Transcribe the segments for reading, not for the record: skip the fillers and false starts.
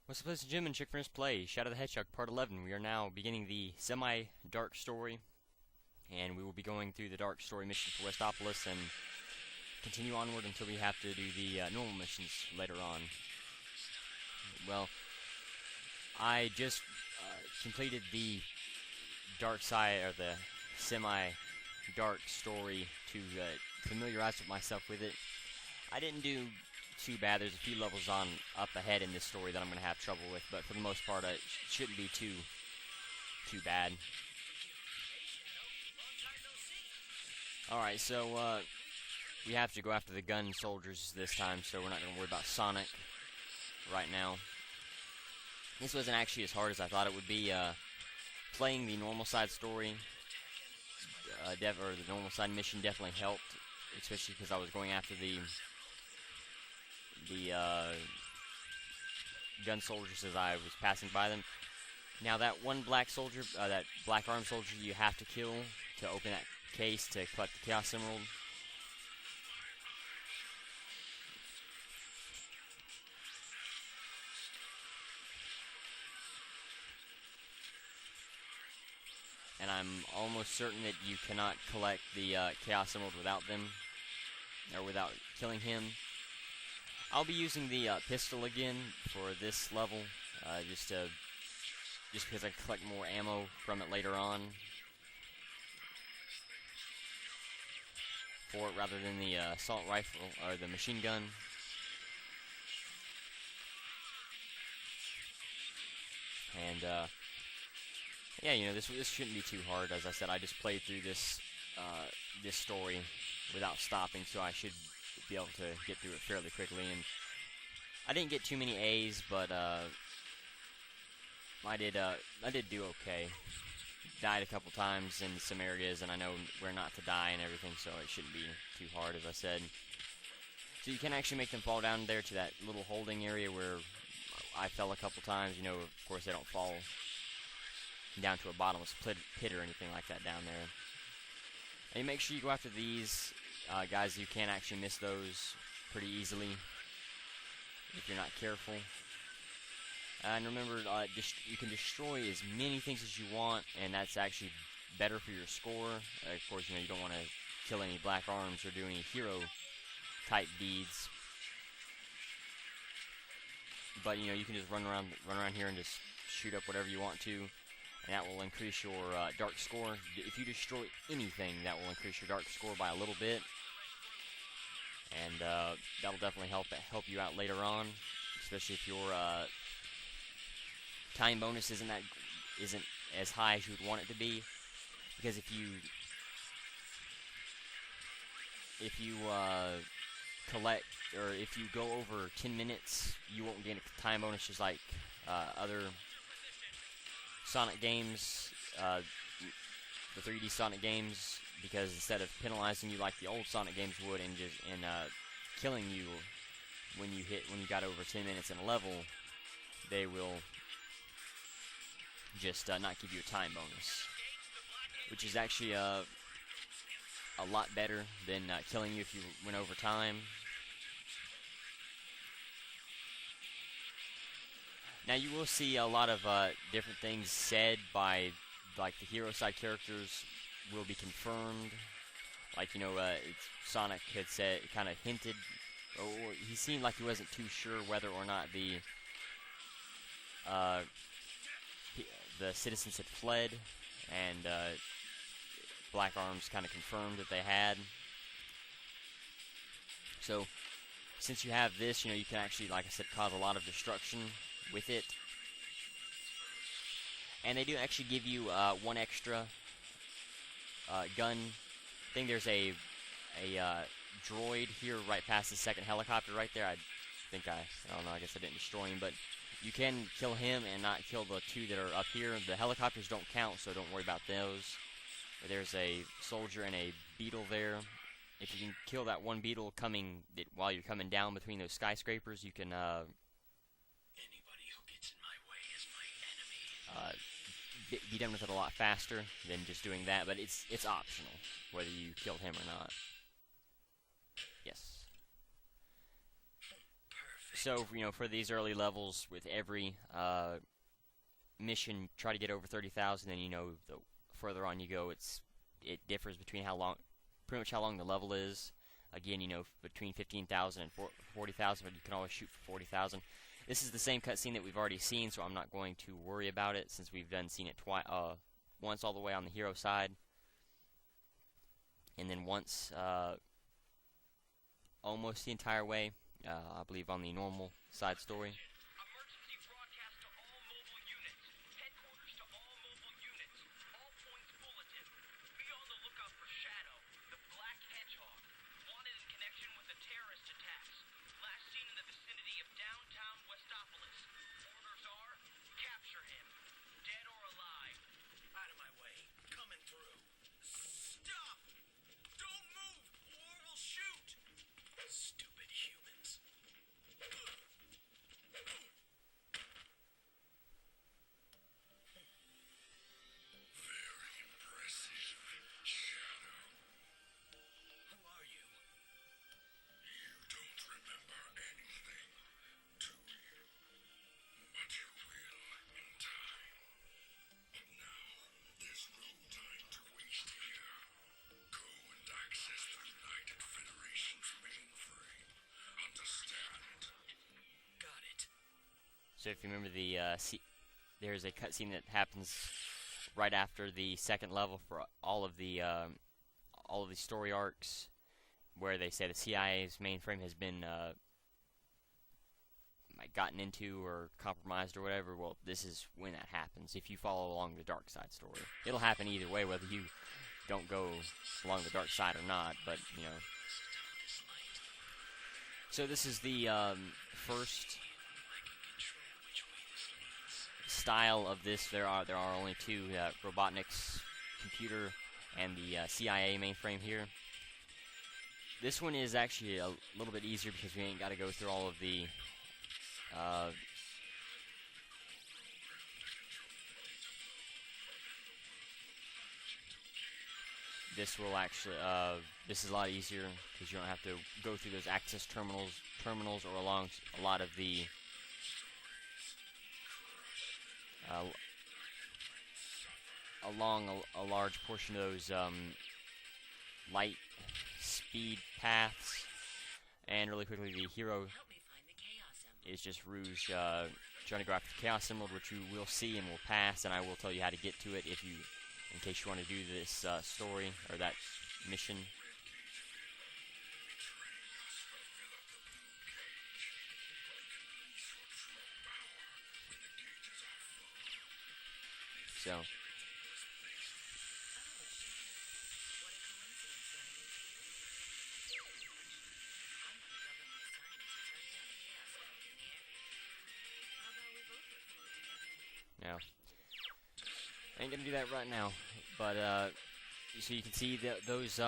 What's up, ladies and gentlemen? chuckfinleLP, Shadow the Hedgehog, Part 11. We are now beginning the semi-dark story, and we will be going through the dark story mission for Westopolis and continue onward until we have to do the normal missions later on. Well, I just completed the dark side, or the semi-dark story to familiarize myself with it. I didn't do too bad. There's a few levels on up ahead in this story that I'm going to have trouble with, but for the most part it shouldn't be too bad. Alright, so we have to go after the gun soldiers this time, so we're not going to worry about Sonic right now. This wasn't actually as hard as I thought it would be. Playing the normal side story, or the normal side mission definitely helped, especially because I was going after the gun soldiers as I was passing by them. Now that one black soldier, that black armed soldier, you have to kill to open that case to collect the Chaos Emerald. And I'm almost certain that you cannot collect the Chaos Emerald without them, or without killing him. I'll be using the pistol again for this level, just because I collect more ammo from it later on for it, rather than the assault rifle or the machine gun. And yeah, you know, this shouldn't be too hard. As I said, I just played through this this story without stopping, so I should be able to get through it fairly quickly. And I didn't get too many A's, but I did do okay. Died a couple times in some areas, and I know where not to die and everything, so it shouldn't be too hard, as I said. So you can actually make them fall down there to that little holding area where I fell a couple times. You know, of course, they don't fall down to a bottomless pit or anything like that down there. And you make sure you go after these guys. You can actually miss those pretty easily if you're not careful. And remember, you can destroy as many things as you want, and that's actually better for your score. Of course, you know, you don't want to kill any black arms or do any hero type deeds. But you know, you can just run around here and just shoot up whatever you want to, and that will increase your dark score. If you destroy anything, that will increase your dark score by a little bit, and that'll definitely help you out later on, especially if your time bonus isn't as high as you would want it to be. Because if you collect, or if you go over 10 minutes, you won't get a time bonus just like other Sonic games, the 3D Sonic games, because instead of penalizing you like the old Sonic games would and killing you when you got over 10 minutes in a level, they will just not give you a time bonus, which is actually a lot better than killing you if you went over time. Now you will see a lot of different things said by, like, the hero side characters will be confirmed. Like, you know, Sonic had said, kind of hinted, or he seemed like he wasn't too sure whether or not the citizens had fled, and Black Arms kind of confirmed that they had. So, since you have this, you know, you can actually, like I said, cause a lot of destruction with it. And they do actually give you one extra gun thing. There's a droid here right past the second helicopter right there. I don't know, I guess I didn't destroy him, but you can kill him and not kill the two that are up here. The helicopters don't count, so don't worry about those. There's a soldier and a beetle there. If you can kill that one beetle while you're coming down between those skyscrapers, you can anybody who gets in my way is my enemy. Be done with it a lot faster than just doing that, but it's optional whether you killed him or not. Yes. So, you know, for these early levels, with every mission, try to get over 30,000, and you know, the further on you go, it differs between pretty much how long the level is. Again, you know, between 15,000 and 40,000, but you can always shoot for 40,000. This is the same cutscene that we've already seen, so I'm not going to worry about it since we've seen it once all the way on the hero side, and then once almost the entire way, I believe, on the normal side story. Emergency broadcast to all mobile units. Headquarters to all mobile units. All points bulletin. Be on the lookout for Shadow, the black hedgehog. Wanted in connection with the terrorist attacks. Last seen in the vicinity of downtown Westopolis. Orders are, capture him. Dead or alive. Out of my way. Coming through. Stop! Don't move or we'll shoot! Stupid humans. Very impressive, Shadow. Who are you? You don't remember anything, do you? But you will in time. But now, there's no time to waste here. Go and access the United Federation's mainframe. Understand? Got it. So if you remember there's a cutscene that happens right after the second level for all of the story arcs, where they say the CIA's mainframe has been gotten into or compromised or whatever. Well, this is when that happens. If you follow along the dark side story, it'll happen either way, whether you don't go along the dark side or not. But you know, so this is the first style of this. There are only two, Robotnik's computer and the CIA mainframe here. This one is actually a little bit easier because we ain't got to go through all of the this will actually this is a lot easier because you don't have to go through those access terminals or along a lot of the along a large portion of those light speed paths. And really quickly, the hero is just Rouge trying to go after the Chaos Emerald, which you will see and will pass, and I will tell you how to get to it if you, in case you want to do this story or that mission. So now, I ain't gonna do that right now, but so you can see those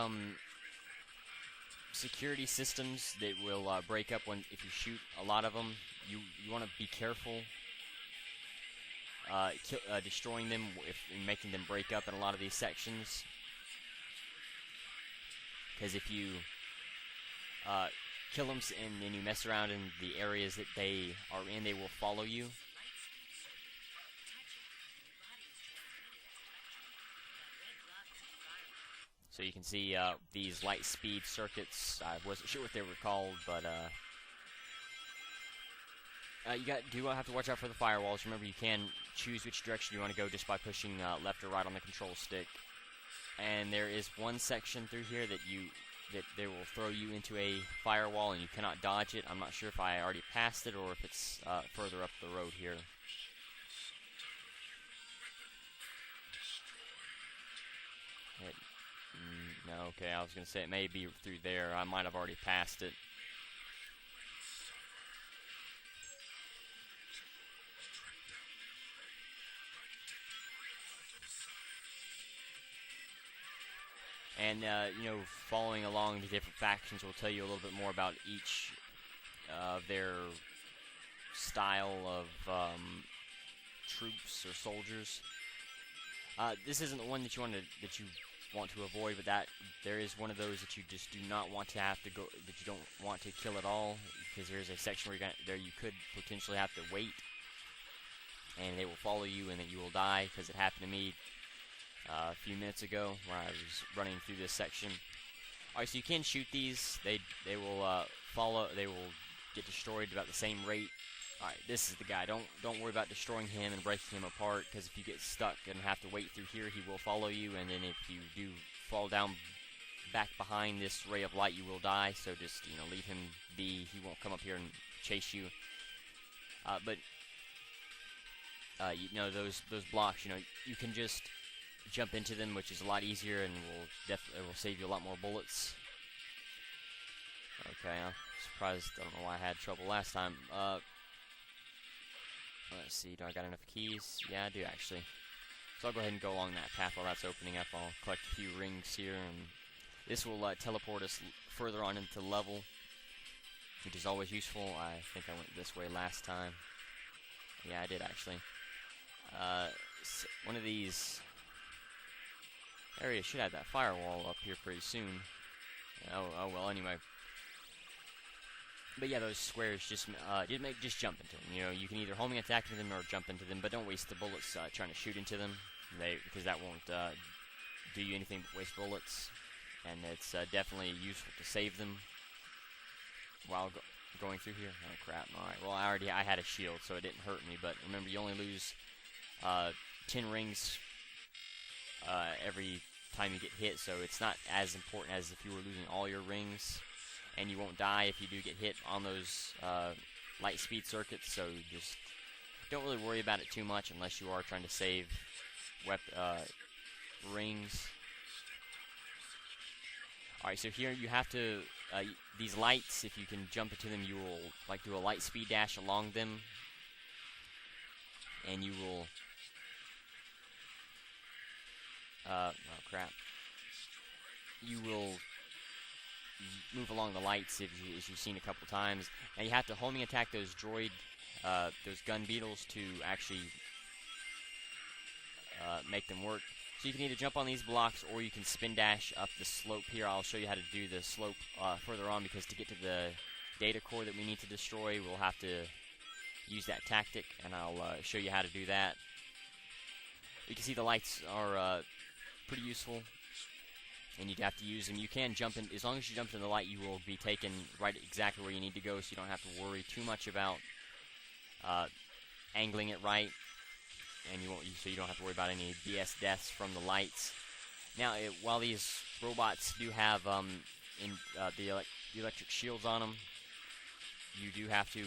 security systems that will break up if you shoot a lot of them. You want to be careful destroying them and making them break up in a lot of these sections, because if you kill them and then you mess around in the areas that they are in, they will follow you. So you can see these light speed circuits. I wasn't sure what they were called, but you do have to watch out for the firewalls. Remember, you can choose which direction you want to go just by pushing left or right on the control stick. And there is one section through here that they will throw you into a firewall and you cannot dodge it. I'm not sure if I already passed it or if it's further up the road here. No, okay, I was going to say it may be through there. I might have already passed it. And, you know, following along the different factions will tell you a little bit more about each of their style of troops or soldiers. This isn't the one that you want to avoid, but that there is one of those that you just do not want to have to go, that you don't want to kill at all, because there's a section where you could potentially have to wait, and they will follow you, and then you will die, because it happened to me a few minutes ago when I was running through this section. Alright, so you can shoot these. They will they will get destroyed about the same rate. Alright, this is the guy. Don't worry about destroying him and breaking him apart, because if you get stuck and have to wait through here, he will follow you, and then if you do fall down back behind this ray of light, you will die. So just, you know, leave him be. He won't come up here and chase you. You know, those blocks, you know, you can just jump into them, which is a lot easier and will save you a lot more bullets. Okay, I'm surprised. I don't know why I had trouble last time. Let's see, do I got enough keys? Yeah, I do actually. So I'll go ahead and go along that path while that's opening up. I'll collect a few rings here, and this will teleport us further on into the level, which is always useful. I think I went this way last time. Yeah, I did actually. One of these areas should have that firewall up here pretty soon. Oh well, anyway. But yeah, those squares just jump into them. You know, you can either homing attack into them or jump into them, but don't waste the bullets trying to shoot into them. Because that won't do you anything but waste bullets, and it's definitely useful to save them while going through here. Oh crap! All right, well I had a shield, so it didn't hurt me. But remember, you only lose 10 rings every time you get hit, so it's not as important as if you were losing all your rings. And you won't die if you do get hit on those light speed circuits, so just don't really worry about it too much unless you are trying to save rings. Alright, so here you have to, these lights, if you can jump into them, you will do a light speed dash along them, and you will, oh crap, you will move along the lights as you've seen a couple times. Now you have to homing attack those those gun beetles to actually make them work. So you can either jump on these blocks or you can spin dash up the slope here. I'll show you how to do the slope further on, because to get to the data core that we need to destroy, we'll have to use that tactic, and I'll show you how to do that. You can see the lights are pretty useful, and you'd have to use them. You can jump in, as long as you jump in the light, you will be taken right exactly where you need to go, so you don't have to worry too much about angling it right, and so you don't have to worry about any BS deaths from the lights. Now, while these robots do have the electric shields on them, you do have to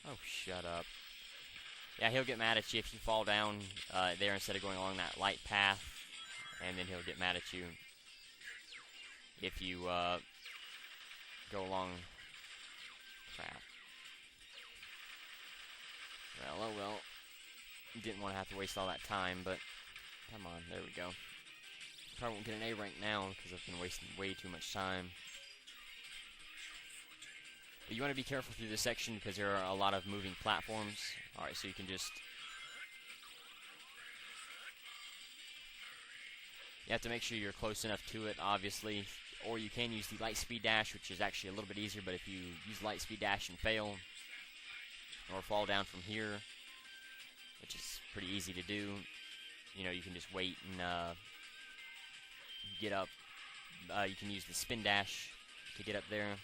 oh, shut up. Yeah, he'll get mad at you if you fall down there instead of going along that light path, and then he'll get mad at you if you go along. Crap. Well, oh well. Didn't want to have to waste all that time, but come on, there we go. Probably won't get an A rank now because I've been wasting way too much time. But you want to be careful through this section because there are a lot of moving platforms. Alright, so you can just... You have to make sure you're close enough to it, obviously. Or you can use the light speed dash, which is actually a little bit easier, but if you use light speed dash and fail, or fall down from here, which is pretty easy to do, you know, you can just wait and get up. You can use the spin dash to get up there.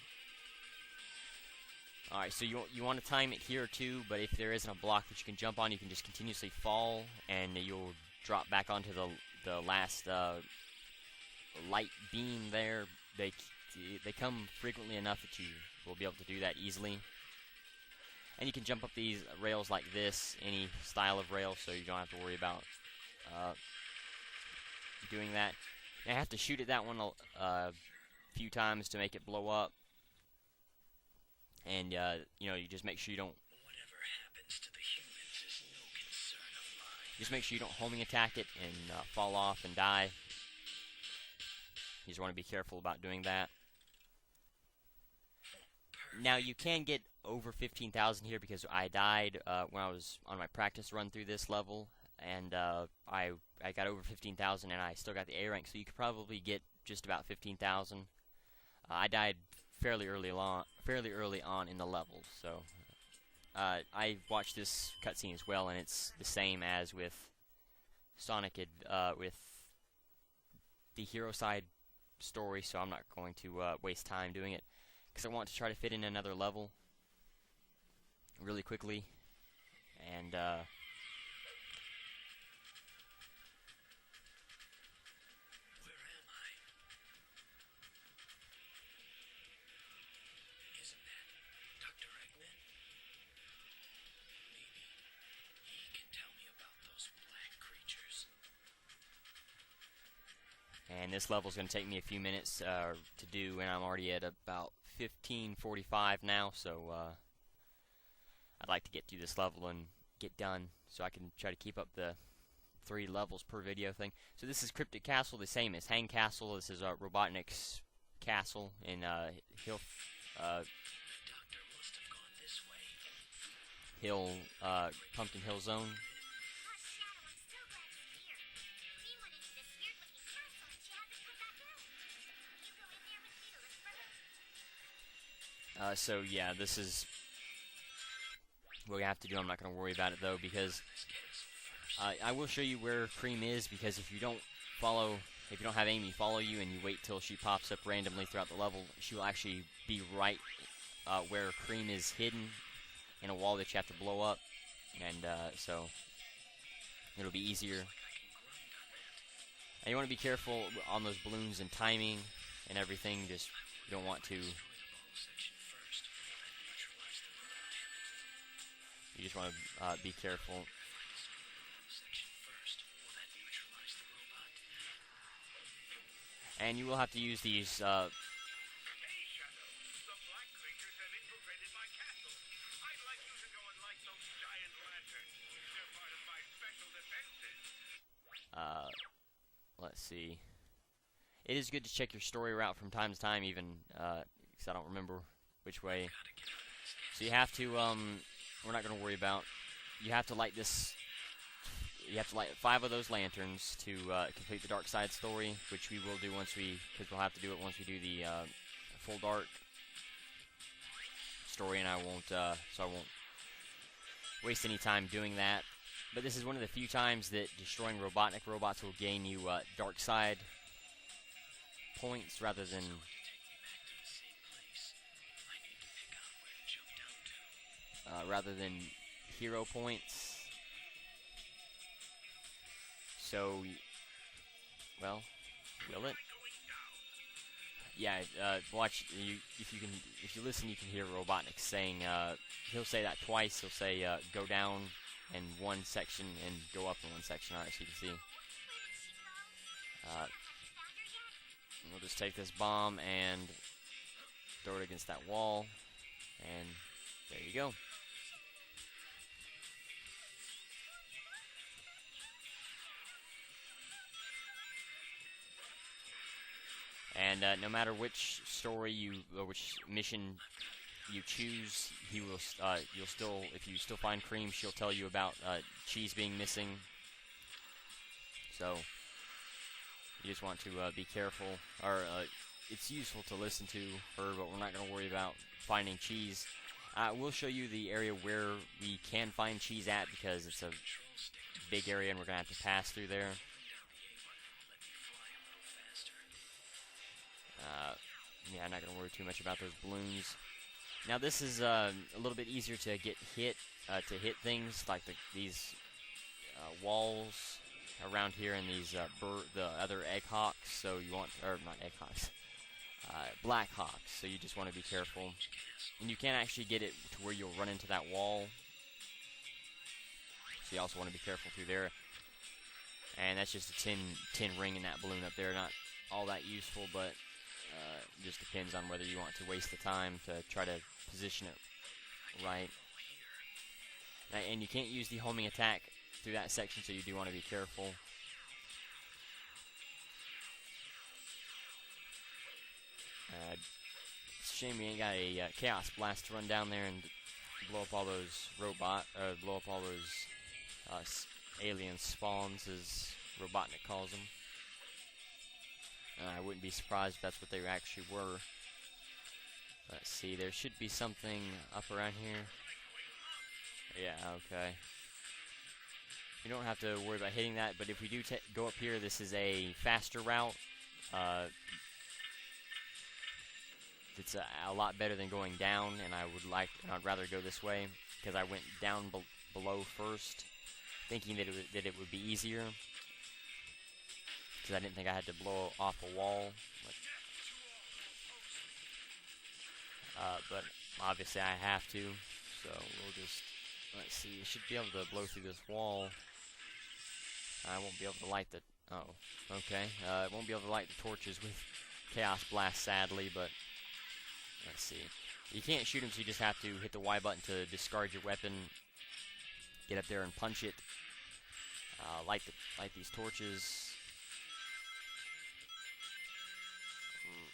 Alright, so you want to time it here too, but if there isn't a block that you can jump on, you can just continuously fall, and you'll drop back onto the last light beam there. They come frequently enough that you will be able to do that easily. And you can jump up these rails like this, any style of rail, so you don't have to worry about doing that. And I have to shoot at that one a few times to make it blow up. And, you know, you just make sure you don't... Whatever happens to the humans is no concern of mine. Just make sure you don't homing attack it and fall off and die. You just want to be careful about doing that. Now you can get over 15,000 here because I died when I was on my practice run through this level, and I got over 15,000 and I still got the A rank, so you could probably get just about 15,000. I died fairly early on in the level, so I watched this cutscene as well, and it's the same as with Sonic with the hero side story, so I'm not going to waste time doing it because I want to try to fit in another level really quickly, and and this level is going to take me a few minutes to do, and I'm already at about 15:45 now, so I'd like to get through this level and get done so I can try to keep up the 3 levels per video thing. So this is Cryptic Castle, the same as Hang Castle. This is Robotnik's castle in Pumpkin Hill Zone. So yeah, this is what we have to do. I'm not going to worry about it though, because I will show you where Cream is, because if you don't have Amy follow you and you wait till she pops up randomly throughout the level, she will actually be right where Cream is hidden in a wall that you have to blow up, and so it'll be easier. And you want to be careful on those balloons and timing and everything. Just you don't want to. You just want to be careful. And you will have to use these. Let's see. It is good to check your story route from time to time, even because I don't remember which way. So you have to. We're not going to worry about. You have to light this. You have to light 5 of those lanterns to complete the dark side story, which we will do because we'll have to do it once we do the full dark story, and I won't waste any time doing that. But this is one of the few times that destroying Robotnik robots will gain you dark side points rather than hero points. So, well, will it? Yeah, watch. If you listen, you can hear Robotnik saying. He'll say that twice. He'll say, "Go down" in one section and go up in one section. Alright, so you can see. We'll just take this bomb and throw it against that wall, and there you go. And no matter which story or which mission you choose, he will. If you still find Cream, she'll tell you about Cheese being missing. So you just want to be careful, or it's useful to listen to her, but we're not going to worry about finding Cheese. We'll show you the area where we can find Cheese at, because it's a big area and we're going to have to pass through there. Yeah, I'm not going to worry too much about those balloons. Now this is a little bit easier to get hit things like these walls around here, and these the other egg hawks. So you want, or not egg hawks, black hawks. So you just want to be careful, and you can't actually get it to where you'll run into that wall. So you also want to be careful through there. And that's just a tin ring in that balloon up there. Not all that useful, but just depends on whether you want to waste the time to try to position it right. And you can't use the homing attack through that section, so you do want to be careful. Shame we ain't got a chaos blast to run down there and blow up all those blow up all those alien spawns, as Robotnik calls them. I wouldn't be surprised if that's what they actually were. Let's see, there should be something up around here. Yeah, okay. You don't have to worry about hitting that, but if we do go up here, this is a faster route. It's a lot better than going down, and I'd rather go this way because I went down below first, thinking that it would be easier, because I didn't think I had to blow off a wall. But obviously I have to, so we'll just, let's see, you should be able to blow through this wall. I won't be able to light the, oh, okay, I won't be able to light the torches with Chaos Blast, sadly, but let's see. You can't shoot them, so you just have to hit the Y button to discard your weapon, get up there and punch it, light these torches.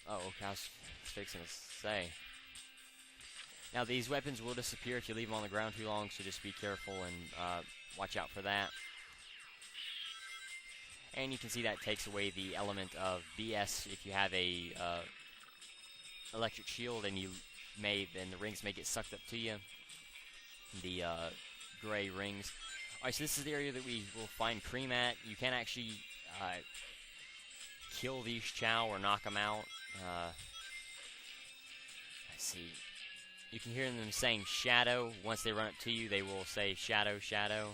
Oh, okay, I was fixing to say. Now, these weapons will disappear if you leave them on the ground too long, so just be careful and watch out for that. And you can see that takes away the element of BS if you have a electric shield, and then the rings may get sucked up to you. The gray rings. Alright, so this is the area that we will find Cream at. You can actually kill these Chow or knock them out. Let's see. You can hear them saying Shadow. Once they run up to you, they will say Shadow, Shadow.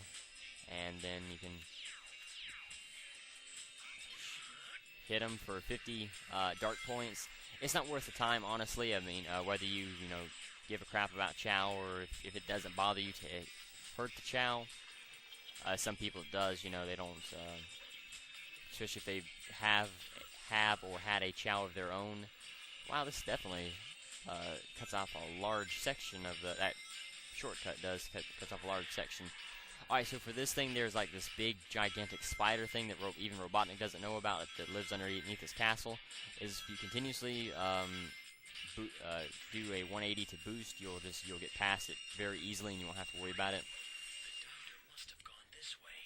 And then you can hit them for 50 dark points. It's not worth the time, honestly. I mean, whether you give a crap about Chow, or if it doesn't bother you to hurt the Chow. Some people it does, they don't, especially if they have or had a Chow of their own. Wow, this definitely cuts off a large section of that shortcut does cuts off a large section. Alright, so for this thing, there's like this big, gigantic spider thing that even Robotnik doesn't know about, that lives underneath this castle. Is if you continuously do a 180 to boost, you'll get past it very easily, and you won't have to worry about it.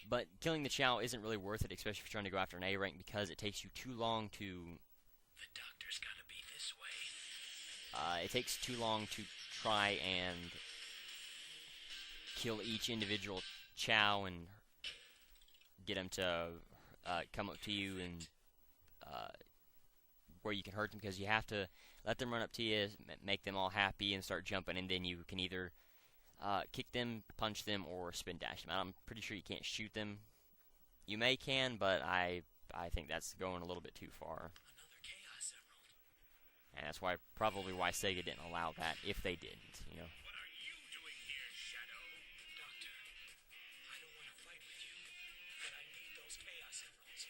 But killing the Chow isn't really worth it, especially if you're trying to go after an A rank, because it takes you too long to. The doctor's gotta be this way. It takes too long to try and kill each individual Chow and get them to come up to you and where you can hurt them, because you have to let them run up to you, make them all happy, and start jumping, and then you can either kick them, punch them, or spin dash them. I'm pretty sure you can't shoot them. You can, but I think that's going a little bit too far. Another Chaos Emerald. And that's probably why Sega didn't allow that, if they didn't, What are you doing here, Shadow? Doctor, I don't want to fight with you, but I need those Chaos Emeralds.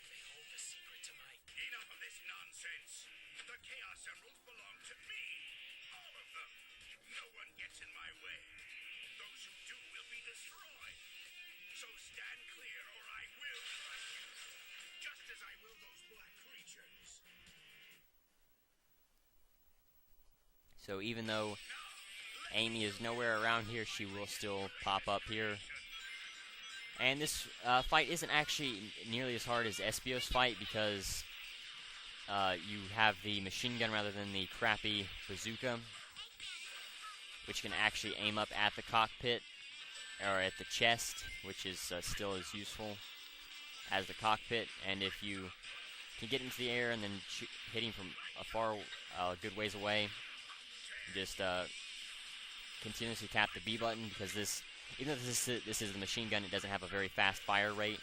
They hold the secret to my... Enough of this nonsense! The Chaos Emeralds belong to me! All of them! No one gets in my way. Those who do will be destroyed. So stand clear, or I will crush you. Just as I will those black creatures. So even though Amy is nowhere around here, she will still pop up here. And this fight isn't actually nearly as hard as Espio's fight, because you have the machine gun rather than the crappy bazooka, which can actually aim up at the cockpit, or at the chest, which is still as useful as the cockpit. And if you can get into the air and then hitting from a good ways away, just continuously tap the B button, because even though this is the machine gun, it doesn't have a very fast fire rate.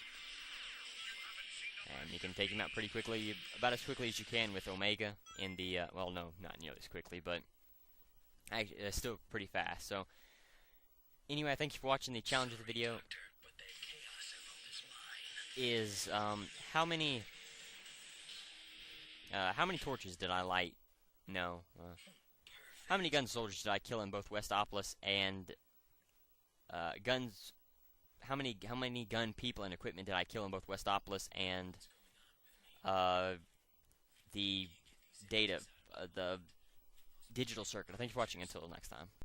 And you can take him out pretty quickly, about as quickly as you can with Omega in the, well, no, not nearly as quickly, but actually, it's still pretty fast. So, anyway, thank you for watching the challenge of the video. Is how many torches did I light? No. How many gun soldiers did I kill in both Westopolis and guns? How many gun people and equipment did I kill in both Westopolis and the data, the digital circuit. Thank you for watching. Until next time.